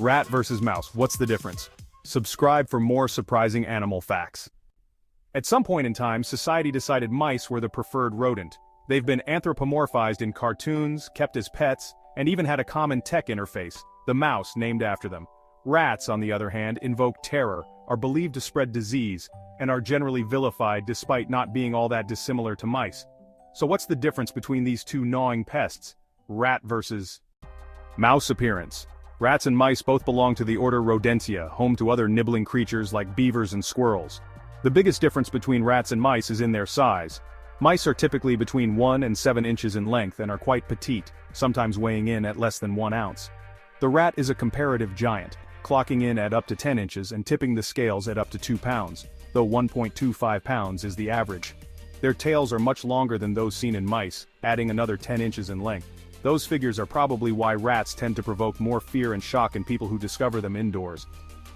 Rat versus mouse, what's the difference? Subscribe for more surprising animal facts. At some point in time, society decided mice were the preferred rodent. They've been anthropomorphized in cartoons, kept as pets, and even had a common tech interface, the mouse named after them. Rats, on the other hand, invoke terror, are believed to spread disease, and are generally vilified despite not being all that dissimilar to mice. So what's the difference between these two gnawing pests? Rat versus mouse appearance. Rats and mice both belong to the order Rodentia, home to other nibbling creatures like beavers and squirrels. The biggest difference between rats and mice is in their size. Mice are typically between 1 and 7 inches in length and are quite petite, sometimes weighing in at less than 1 ounce. The rat is a comparative giant, clocking in at up to 10 inches and tipping the scales at up to 2 pounds, though 1.25 pounds is the average. Their tails are much longer than those seen in mice, adding another 10 inches in length. Those figures are probably why rats tend to provoke more fear and shock in people who discover them indoors.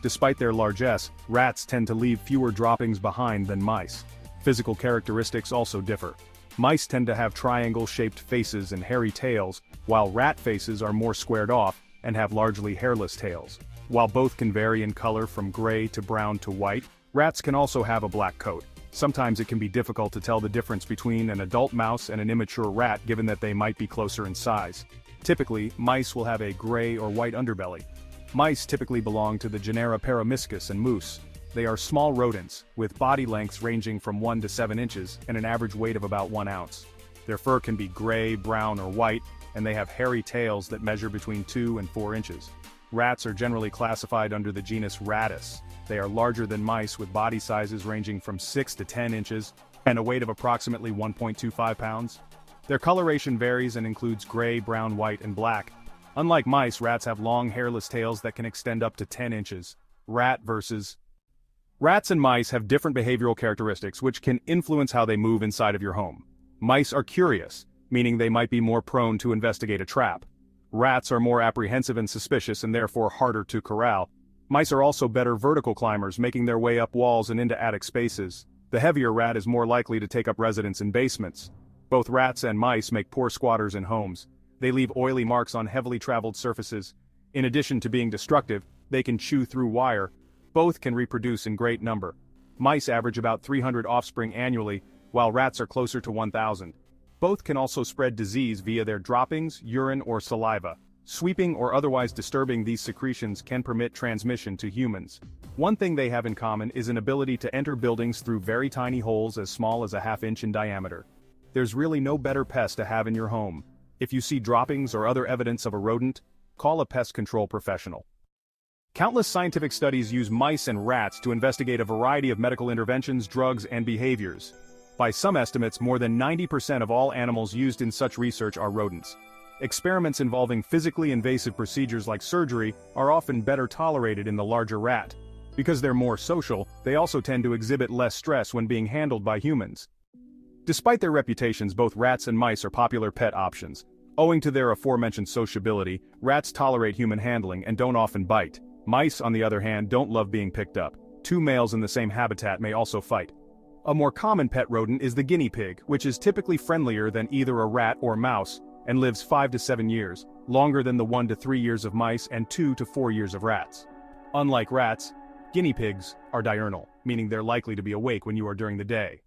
Despite their largesse, rats tend to leave fewer droppings behind than mice. Physical characteristics also differ. Mice tend to have triangle-shaped faces and hairy tails, while rat faces are more squared off and have largely hairless tails. While both can vary in color from gray to brown to white, rats can also have a black coat. Sometimes it can be difficult to tell the difference between an adult mouse and an immature rat given that they might be closer in size. Typically, mice will have a gray or white underbelly. Mice typically belong to the genera Peromyscus and Mus. They are small rodents, with body lengths ranging from 1 to 7 inches and an average weight of about 1 ounce. Their fur can be gray, brown, or white, and they have hairy tails that measure between 2 and 4 inches. Rats are generally classified under the genus Rattus. They are larger than mice with body sizes ranging from 6 to 10 inches and a weight of approximately 1.25 pounds. Their coloration varies and includes gray, brown, white, and black. Unlike mice, rats have long hairless tails that can extend up to 10 inches. Rat versus rats and mice have different behavioral characteristics which can influence how they move inside of your home. Mice are curious, meaning they might be more prone to investigate a trap. Rats are more apprehensive and suspicious and therefore harder to corral. Mice are also better vertical climbers, making their way up walls and into attic spaces. The heavier rat is more likely to take up residence in basements. Both rats and mice make poor squatters in homes. They leave oily marks on heavily traveled surfaces. In addition to being destructive, they can chew through wire. Both can reproduce in great number. Mice average about 300 offspring annually, while rats are closer to 1,000. Both can also spread disease via their droppings, urine, or saliva. Sweeping or otherwise disturbing these secretions can permit transmission to humans. One thing they have in common is an ability to enter buildings through very tiny holes as small as a half-inch in diameter. There's really no better pest to have in your home. If you see droppings or other evidence of a rodent, call a pest control professional. Countless scientific studies use mice and rats to investigate a variety of medical interventions, drugs, and behaviors. By some estimates, more than 90% of all animals used in such research are rodents. Experiments involving physically invasive procedures like surgery are often better tolerated in the larger rat. Because they're more social, they also tend to exhibit less stress when being handled by humans. Despite their reputations, both rats and mice are popular pet options. Owing to their aforementioned sociability, rats tolerate human handling and don't often bite. Mice, on the other hand, don't love being picked up. Two males in the same habitat may also fight. A more common pet rodent is the guinea pig, which is typically friendlier than either a rat or mouse, and lives 5 to 7 years, longer than the 1 to 3 years of mice and 2 to 4 years of rats. Unlike rats, guinea pigs are diurnal, meaning they're likely to be awake when you are during the day.